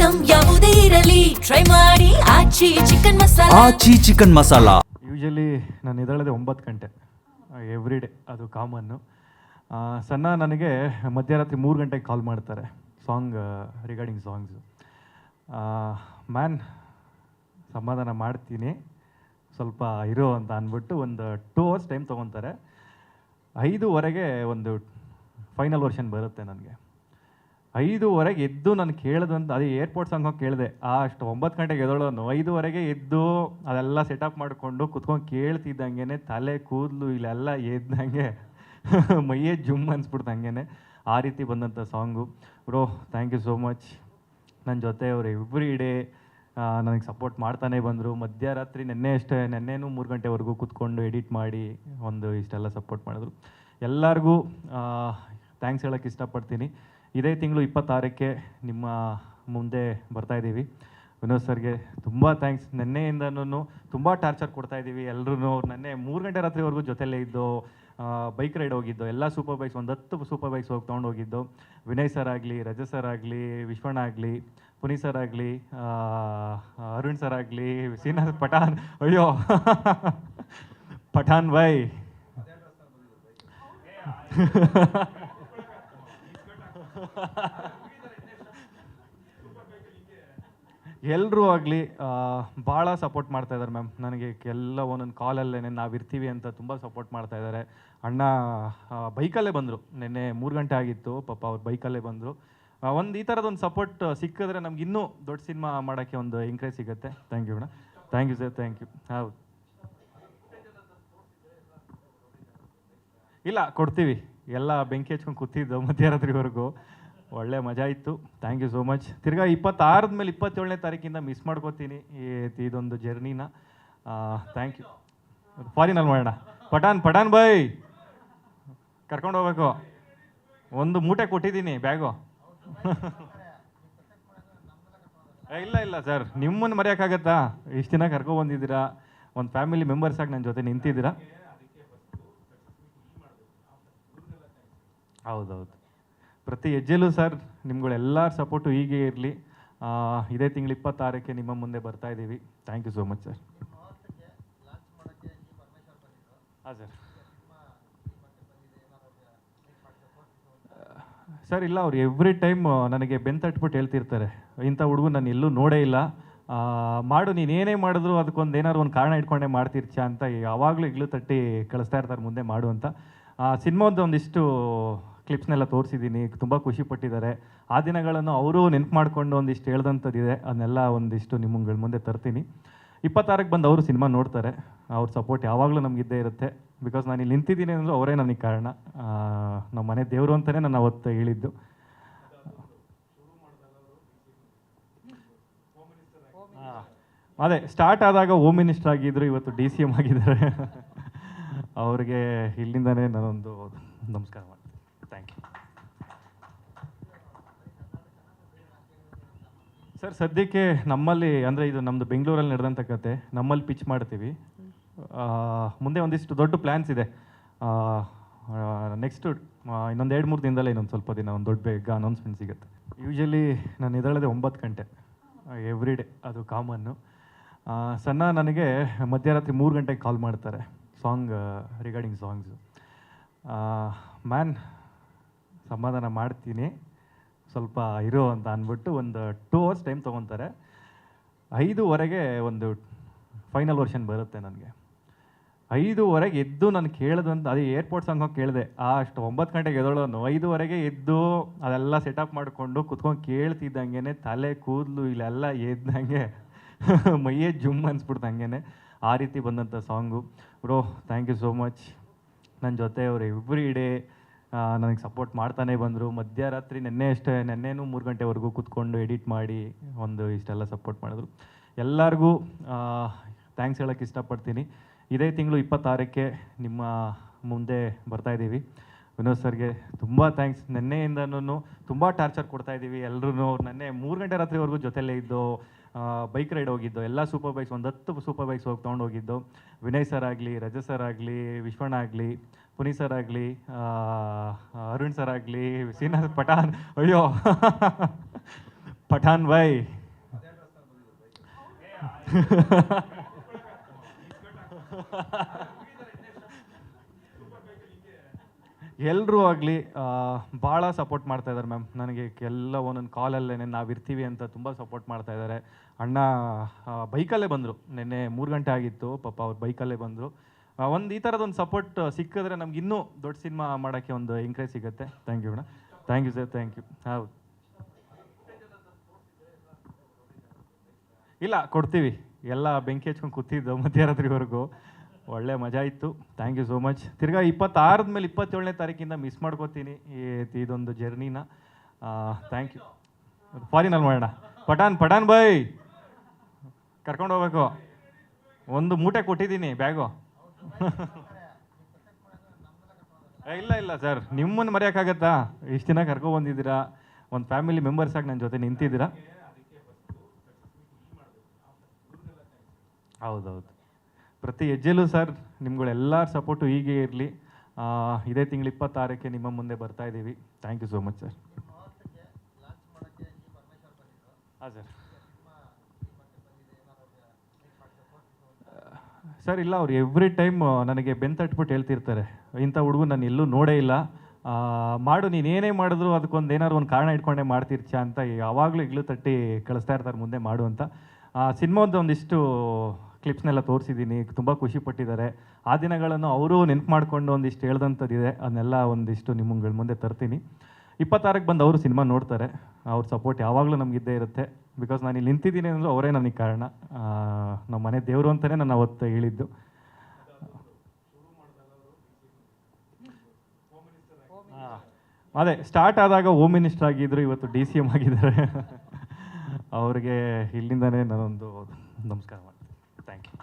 Item ಯಾವುದೇ ಇರಲಿ try ಮಾಡಿ ಆಚಿ ಚಿಕನ್ ಮಸಾಲಾ. ಯೂಶಲಿ ನಾನು ಎದ್ದೇಳೋದೇ 9 ಗಂಟೆ ಎವ್ರಿ ಡೇ, ಅದು ಕಾಮನ್ನು. ಸಣ್ಣ ನನಗೆ ಮಧ್ಯರಾತ್ರಿ 3 ಗಂಟೆಗೆ ಕಾಲ್ ಮಾಡ್ತಾರೆ ರಿಗಾರ್ಡಿಂಗ್ ಸಾಂಗ್ಸು. ಮ್ಯಾನ್ ಸಮಾಧಾನ ಮಾಡ್ತೀನಿ ಸ್ವಲ್ಪ ಇರೋ ಅಂತ ಅಂದ್ಬಿಟ್ಟು ಒಂದು 2 hours ಟೈಮ್ ತೊಗೊತಾರೆ. 5:15 ಒಂದು ಫೈನಲ್ ವರ್ಷನ್ ಬರುತ್ತೆ ನನಗೆ. 5:15 ಎದ್ದು ನಾನು ಕೇಳಿದಂತ ಅದೇ ಏರ್ಪೋರ್ಟ್ ಸಾಂಗ್ ಹೋಗಿ ಕೇಳಿದೆ. ಅಷ್ಟು 9 ಗಂಟೆಗೆ ಎದ್ದೋಳೋನು 5:15 ಎದ್ದು ಅದೆಲ್ಲ ಸೆಟಪ್ ಮಾಡಿಕೊಂಡು ಕುತ್ಕೊಂಡು ಕೇಳ್ತಿದ್ದಂಗೆ ತಲೆ ಕೂದಲು ಇಲ್ಲೆಲ್ಲ ಎದ್ದಂಗೆ ಮೈಯೇ ಜುಮ್ ಅನ್ಸ್ಬಿಡ್ತು ಹಂಗೆ. ಆ ರೀತಿ ಬಂದಂಥ song. Bro thank you so much. ನನ್ನ ಜೊತೆ ಅವರು ಎವ್ರಿ ಡೇ ನನಗೆ ಸಪೋರ್ಟ್ ಮಾಡ್ತಾನೆ ಬಂದರು. ಮಧ್ಯರಾತ್ರಿ ನೆನ್ನೆನೂ 3 ಗಂಟೆವರೆಗೂ ಕೂತ್ಕೊಂಡು ಎಡಿಟ್ ಮಾಡಿ ಇಷ್ಟೆಲ್ಲ ಸಪೋರ್ಟ್ ಮಾಡಿದ್ರು. ಎಲ್ಲರಿಗೂ ಥ್ಯಾಂಕ್ಸ್ ಹೇಳೋಕ್ಕೆ ಇಷ್ಟಪಡ್ತೀನಿ. ಇದೇ ತಿಂಗಳು 26ಕ್ಕೆ ನಿಮ್ಮ ಮುಂದೆ ಬರ್ತಾಯಿದ್ದೀವಿ. ವಿನೋದ್ ಸರ್ಗೆ ತುಂಬ ಥ್ಯಾಂಕ್ಸ್. ನೆನ್ನೆಯಿಂದನೂ ತುಂಬ ಟಾರ್ಚರ್ ಕೊಡ್ತಾಯಿದ್ದೀವಿ ಎಲ್ಲರೂ. ನೆನ್ನೆ 3 ಗಂಟೆ ರಾತ್ರಿವರೆಗೂ ಜೊತೆಲೇ ಇದ್ದು ಬೈಕ್ ರೈಡ್ ಹೋಗಿದ್ದು, ಎಲ್ಲ ಸೂಪರ್ ಬೈಕ್ಸ್, ಒಂದು 10 ಸೂಪರ್ ಬೈಕ್ಸ್ ಹೋಗಿ ತೊಗೊಂಡು ಹೋಗಿದ್ದು. ವಿನಯ್ ಸರ್ ಆಗಲಿ, ರಜತ್ ಸರ್ ಆಗಲಿ, ವಿಶ್ವಣ್ಣ ಆಗಲಿ, ಪುನೀತ್ ಸರ್ ಆಗಲಿ, ಅರುಣ್ ಸರ್ ಆಗಲಿ, ಪಠಾನ್, ಅಯ್ಯೋ ಪಠಾನ್ ಬೈ ಎಲ್ಲರೂ ಆಗಲಿ ಭಾಳ ಸಪೋರ್ಟ್ ಮಾಡ್ತಾಯಿದ್ದಾರೆ ಮ್ಯಾಮ್. ನನಗೆ ಎಲ್ಲ ಒಂದೊಂದು ಕಾಲಲ್ಲೇ ನಾವು ಇರ್ತೀವಿ ಅಂತ ತುಂಬ ಸಪೋರ್ಟ್ ಮಾಡ್ತಾಯಿದ್ದಾರೆ. ಅಣ್ಣ ಬೈಕಲ್ಲೇ ಬಂದರು. ನೆನ್ನೆ 3 ಗಂಟೆ ಆಗಿತ್ತು, ಪಾಪ ಅವ್ರು ಬೈಕಲ್ಲೇ ಬಂದರು. ಈ ಥರದೊಂದು ಸಪೋರ್ಟ್ ಸಿಕ್ಕಿದ್ರೆ ನಮ್ಗೆ ಇನ್ನೂ ದೊಡ್ಡ ಸಿನಿಮಾ ಮಾಡೋಕ್ಕೆ ಒಂದು ಎಂಕರೇಜ್ ಸಿಗುತ್ತೆ. ಥ್ಯಾಂಕ್ ಯು ಅಣ್ಣ. Thank you sir, thank you. ಹೌದು, ಇಲ್ಲ ಕೊಡ್ತೀವಿ. ಎಲ್ಲ ಬೆಂಕಿ ಹಚ್ಕೊಂಡು ಕೂತಿದ್ದು ಮಧ್ಯರಾತ್ರಿವರೆಗೂ. ಒಳ್ಳೆ ಮಜಾ ಇತ್ತು. Thank you so much. ತಿರ್ಗಾ 26 ಮೇಲೆ 27ನೇ ತಾರೀಕಿಂದ ಮಿಸ್ ಮಾಡ್ಕೋತೀನಿ ಇದೊಂದು ಜರ್ನಿನ. Thank you. ಫಾರಿನಲ್ಲಿ ಮಾಡೋಣ. ಪಠಾನ್ ಬೈ ಕರ್ಕೊಂಡು ಹೋಗ್ಬೇಕು. ಒಂದು ಮೂಟೆ ಕೊಟ್ಟಿದ್ದೀನಿ ಬ್ಯಾಗು. ಇಲ್ಲ ಸರ್, ನಿಮ್ಮನ್ನು ಮರೆಯೋಕ್ಕಾಗತ್ತಾ? ಇಷ್ಟು ದಿನ ಕರ್ಕೊಬಂದಿದ್ದೀರಾ, ಒಂದು ಫ್ಯಾಮಿಲಿ ಮೆಂಬರ್ಸಾಗಿ ನನ್ನ ಜೊತೆ ನಿಂತಿದ್ದೀರಾ. ಹೌದೌದು, ಪ್ರತಿ ಹೆಜ್ಜೆಲೂ ಸರ್ ನಿಮ್ಗಳೆಲ್ಲರ ಸಪೋರ್ಟು ಹೀಗೆ ಇರಲಿ. ಇದೇ ತಿಂಗಳು 26ಕ್ಕೆ ನಿಮ್ಮ ಮುಂದೆ ಬರ್ತಾ ಇದ್ದೀವಿ. Thank you so much sir. ಹಾಂ ಸರ್, ಇಲ್ಲ ಅವ್ರು ಎವ್ರಿ ಟೈಮ್ ನನಗೆ ಬೆಂತಟ್ಬಿಟ್ಟು ಹೇಳ್ತಿರ್ತಾರೆ, ಇಂಥ ಹುಡುಗು ನಾನು ಎಲ್ಲೂ ನೋಡೇ ಇಲ್ಲ, ಮಾಡು ನೀನೇನೇ ಮಾಡಿದ್ರು ಅದಕ್ಕೊಂದು ಏನಾದ್ರು ಒಂದು ಕಾರಣ ಇಟ್ಕೊಂಡೇ ಮಾಡ್ತಿರ್ಚ ಅಂತ ಯಾವಾಗಲೂ ಇಗ್ಲು ತಟ್ಟಿ ಕಳಿಸ್ತಾ ಇರ್ತಾರೆ ಮುಂದೆ ಮಾಡು ಅಂತ. ಸಿನಿಮಾದ ಒಂದಿಷ್ಟು ಕ್ಲಿಪ್ಸ್ನೆಲ್ಲ ತೋರಿಸಿದ್ದೀನಿ, ತುಂಬ ಖುಷಿ ಪಟ್ಟಿದ್ದಾರೆ. ಆ ದಿನಗಳನ್ನು ಅವರು ನೆನ್ಪು ಮಾಡಿಕೊಂಡು ಒಂದಿಷ್ಟು ಹೇಳ್ದಂಥದ್ದಿದೆ, ಅದನ್ನೆಲ್ಲ ಒಂದಿಷ್ಟು ನಿಮ್ಮಗಳ ಮುಂದೆ ತರ್ತೀನಿ. 26ಕ್ಕೆ ಬಂದು ಅವರು ಸಿನಿಮಾ ನೋಡ್ತಾರೆ. ಅವ್ರ ಸಪೋರ್ಟ್ ಯಾವಾಗಲೂ ನಮಗಿದ್ದೇ ಇರುತ್ತೆ. ಬಿಕಾಸ್ ನಾನು ಇಲ್ಲಿ ನಿಂತಿದ್ದೀನಿ ಅಂದರೂ ಅವರೇ ನನಗೆ ಕಾರಣ. ನಮ್ಮ ಮನೆ ದೇವರು ಅಂತಲೇ ನಾನು ಅವತ್ತು ಹೇಳಿದ್ದು. ಅದೇ ಸ್ಟಾರ್ಟ್ ಆದಾಗ ಹೋಮ್ ಮಿನಿಸ್ಟರ್ ಆಗಿದ್ದರು, ಇವತ್ತು DCM ಆಗಿದ್ದಾರೆ. ಅವ್ರಿಗೆ ಇಲ್ಲಿಂದನೇ ನಾನೊಂದು ನಮಸ್ಕಾರ ಮಾಡ್ತೀನಿ. Thank you sir. ಸದ್ಯಕ್ಕೆ ನಮ್ಮಲ್ಲಿ ಅಂದರೆ ಇದು ನಮ್ಮದು ಬೆಂಗಳೂರಲ್ಲಿ ನಡೆದಂಥ ಕತೆ, ನಮ್ಮಲ್ಲಿ ಪಿಚ್ ಮಾಡ್ತೀವಿ. ಮುಂದೆ ಒಂದಿಷ್ಟು ದೊಡ್ಡ ಪ್ಲ್ಯಾನ್ಸ್ ಇದೆ. ನೆಕ್ಸ್ಟು ಇನ್ನೊಂದು 2-3 ದಿನದಲ್ಲೇ ಇನ್ನೊಂದು ಸ್ವಲ್ಪ ದಿನ ಒಂದು ದೊಡ್ಡ ಬೇಗ ಅನೌನ್ಸ್ಮೆಂಟ್ ಸಿಗುತ್ತೆ. ಯೂಶಲಿ ನಾನು ಎದ್ದೇಳೋದೇ 9 ಗಂಟೆ ಎವ್ರಿ ಡೇ, ಅದು ಕಾಮನ್ನು. ಸಣ್ಣ ನನಗೆ ಮಧ್ಯರಾತ್ರಿ 3 ಗಂಟೆಗೆ ಕಾಲ್ ಮಾಡ್ತಾರೆ ರಿಗಾರ್ಡಿಂಗ್ ಸಾಂಗ್ಸು. ಮ್ಯಾನ್ ಸಮಾಧಾನ ಮಾಡ್ತೀನಿ ಸ್ವಲ್ಪ ಇರೋ ಅಂತ ಅಂದ್ಬಿಟ್ಟು ಒಂದು 2 hours ಟೈಮ್ ತೊಗೊತಾರೆ. 5:15 ಒಂದು ಫೈನಲ್ ವರ್ಷನ್ ಬರುತ್ತೆ ನನಗೆ. 5:15 ಎದ್ದು ನಾನು ಕೇಳಿದಂತ ಅದೇ ಏರ್ಪೋರ್ಟ್ ಸಾಂಗ್ ಹೋಗಿ ಕೇಳಿದೆ. ಅಷ್ಟು 9 ಗಂಟೆಗೆ ಎದ್ದೋಳೋನು 5:15 ಎದ್ದು ಅದೆಲ್ಲ ಸೆಟಪ್ ಮಾಡಿಕೊಂಡು ಕುತ್ಕೊಂಡು ಕೇಳ್ತಿದ್ದಂಗೆ ತಲೆ ಕೂದಲು ಇಲ್ಲೆಲ್ಲ ಎದ್ದಂಗೆ ಮೈಯೇ ಜುಮ್ ಅನ್ಸ್ಬಿಡ್ತು ಹಂಗೆ. ಆ ರೀತಿ ಬಂದಂಥ song. Bro thank you so much. ನನ್ನ ಜೊತೆ ಅವರು ಎವ್ರಿ ಡೇ ನನಗೆ ಸಪೋರ್ಟ್ ಮಾಡ್ತಾನೆ ಬಂದರು. ಮಧ್ಯರಾತ್ರಿ ನೆನ್ನೆನೂ 3 ಗಂಟೆವರೆಗೂ ಕೂತ್ಕೊಂಡು ಎಡಿಟ್ ಮಾಡಿ ಇಷ್ಟೆಲ್ಲ ಸಪೋರ್ಟ್ ಮಾಡಿದ್ರು. ಎಲ್ಲರಿಗೂ ಥ್ಯಾಂಕ್ಸ್ ಹೇಳೋಕ್ಕೆ ಇಷ್ಟಪಡ್ತೀನಿ. ಇದೇ ತಿಂಗಳು 26ಕ್ಕೆ ನಿಮ್ಮ ಮುಂದೆ ಬರ್ತಾಯಿದ್ದೀವಿ. ವಿನೋದ್ ಸರ್ಗೆ ತುಂಬ ಥ್ಯಾಂಕ್ಸ್. ನೆನ್ನೆಯಿಂದನೂ ತುಂಬ ಟಾರ್ಚರ್ ಕೊಡ್ತಾಯಿದ್ದೀವಿ ಎಲ್ಲರೂ. ನೆನ್ನೆ 3 ಗಂಟೆ ರಾತ್ರಿವರೆಗೂ ಜೊತೆಲೇ ಇದ್ದು ಬೈಕ್ ರೈಡ್ ಹೋಗಿದ್ದು, ಎಲ್ಲ ಸೂಪರ್ ಬೈಕ್ಸ್, ಒಂದು 10 ಸೂಪರ್ ಬೈಕ್ಸ್ ಹೋಗಿ ತೊಗೊಂಡು ಹೋಗಿದ್ದು. ವಿನಯ್ ಸರ್ ಆಗಲಿ, ರಜತ್ ಸರ್ ಆಗಲಿ, ವಿಶ್ವಣ್ಣ ಆಗಲಿ, ಪುನೀತ್ ಸರ್ ಆಗಲಿ, ಅರುಣ್ ಸರ್ ಆಗಲಿ, ಪಠಾನ್, ಅಯ್ಯೋ ಪಠಾನ್ ಬೈ ಎಲ್ಲರೂ ಆಗಲಿ ಭಾಳ ಸಪೋರ್ಟ್ ಮಾಡ್ತಾ ಇದ್ದಾರೆ ಮ್ಯಾಮ್ ನನಗೆ. ಎಲ್ಲ ಒಂದೊಂದು ಕಾಲಲ್ಲೇ ನಾವು ಇರ್ತೀವಿ ಅಂತ ತುಂಬ ಸಪೋರ್ಟ್ ಮಾಡ್ತಾ ಇದ್ದಾರೆ. ಅಣ್ಣ ಬೈಕಲ್ಲೇ ಬಂದರು, ನಿನ್ನೆ 3 ಗಂಟೆ ಆಗಿತ್ತು ಪಾಪ, ಅವ್ರು ಬೈಕಲ್ಲೇ ಬಂದರು. ಒಂದು ಈ ಥರದೊಂದು ಸಪೋರ್ಟ್ ಸಿಕ್ಕಿದ್ರೆ ನಮ್ಗೆ ಇನ್ನೂ ದೊಡ್ಡ ಸಿನಿಮಾ ಮಾಡೋಕ್ಕೆ ಒಂದು ಎಂಕರೇಜ್ ಸಿಗುತ್ತೆ. ಥ್ಯಾಂಕ್ ಯು ಅಣ್ಣ. Thank you sir, thank you. ಹೌದು, ಇಲ್ಲ ಕೊಡ್ತೀವಿ. ಎಲ್ಲ ಬೆಂಕಿ ಹಚ್ಕೊಂಡು ಕೂತಿದ್ದು ಮಧ್ಯರಾತ್ರಿವರೆಗೂ, ಒಳ್ಳೆ ಮಜಾ ಇತ್ತು. Thank you so much. ತಿರ್ಗಾ 26 ಮೇಲೆ 27ನೇ ತಾರೀಕಿಂದ ಮಿಸ್ ಮಾಡ್ಕೋತೀನಿ ಇದೊಂದು ಜರ್ನಿನ. Thank you. ಫಾರಿನಲ್ಲಿ ಮಾಡೋಣ. ಪಠಾನ್ ಬೈ ಕರ್ಕೊಂಡು ಹೋಗ್ಬೇಕು. ಒಂದು ಮೂಟೆ ಕೊಟ್ಟಿದ್ದೀನಿ ಬ್ಯಾಗು. ಇಲ್ಲ ಸರ್, ನಿಮ್ಮನ್ನು ಮರೆಯೋಕ್ಕಾಗತ್ತಾ? ಇಷ್ಟು ದಿನ ಕರ್ಕೊಬಂದಿದ್ದೀರಾ, ಒಂದು ಫ್ಯಾಮಿಲಿ ಮೆಂಬರ್ಸ್ ಆಗಿ ನನ್ನ ಜೊತೆ ನಿಂತಿದ್ದೀರಾ. ಹೌದೌದು, ಪ್ರತಿ ಹೆಜ್ಜೆಲೂ ಸರ್ ನಿಮ್ಗಳೆಲ್ಲರ ಸಪೋರ್ಟು ಹೀಗೆ ಇರಲಿ. ಇದೇ ತಿಂಗಳು 26ಕ್ಕೆ ನಿಮ್ಮ ಮುಂದೆ ಬರ್ತಾ ಇದ್ದೀವಿ. Thank you so much sir. ಹಾಂ ಸರ್, ಇಲ್ಲ ಅವ್ರು ಎವ್ರಿ ಟೈಮ್ ನನಗೆ ಬೆಂತಟ್ಬಿಟ್ಟು ಹೇಳ್ತಿರ್ತಾರೆ, ಇಂಥ ಹುಡುಗ ನಾನು ಎಲ್ಲೂ ನೋಡೇ ಇಲ್ಲ, ಮಾಡು ನೀನು ಏನೇ ಮಾಡಿದ್ರು ಅದಕ್ಕೊಂದು ಏನಾದ್ರು ಒಂದು ಕಾರಣ ಇಟ್ಕೊಂಡೇ ಮಾಡ್ತಿರ್ಚ ಅಂತ ಯಾವಾಗಲೂ ಇಗ್ಲು ತಟ್ಟಿ ಕಳಿಸ್ತಾ ಇರ್ತಾರೆ ಮುಂದೆ ಮಾಡು ಅಂತ. ಸಿನಿಮಾದ ಒಂದಿಷ್ಟು ಕ್ಲಿಪ್ಸ್ನೆಲ್ಲ ತೋರಿಸಿದ್ದೀನಿ, ತುಂಬ ಖುಷಿ ಪಟ್ಟಿದ್ದಾರೆ. ಆ ದಿನಗಳನ್ನು ಅವರು ನೆನಪು ಮಾಡಿಕೊಂಡು ಒಂದಿಷ್ಟು ಹೇಳ್ದಂಥದ್ದಿದೆ, ಅದನ್ನೆಲ್ಲ ಒಂದಿಷ್ಟು ನಿಮ್ಮಗಳ ಮುಂದೆ ತರ್ತೀನಿ. 26ಕ್ಕೆ ಬಂದು ಅವರು ಸಿನಿಮಾ ನೋಡ್ತಾರೆ. ಅವ್ರ ಸಪೋರ್ಟ್ ಯಾವಾಗಲೂ ನಮಗಿದ್ದೇ ಇರುತ್ತೆ. ಬಿಕಾಸ್ ನಾನು ಇಲ್ಲಿ ನಿಂತಿದ್ದೀನಿ ಅಂದರೆ ಅವರೇ ನನಗೆ ಕಾರಣ. ನಮ್ಮ ಮನೆ ದೇವರು ಅಂತಲೇ ನಾನು ಅವತ್ತು ಹೇಳಿದ್ದು. ಅದೇ ಸ್ಟಾರ್ಟ್ ಆದಾಗ ಹೋಮ್ ಮಿನಿಸ್ಟರ್ ಆಗಿದ್ದರು, ಇವತ್ತು DCM ಆಗಿದ್ದಾರೆ. ಅವ್ರಿಗೆ ಇಲ್ಲಿಂದನೇ ನಾನೊಂದು ನಮಸ್ಕಾರ ಮಾಡ್ತೀನಿ. Thank you.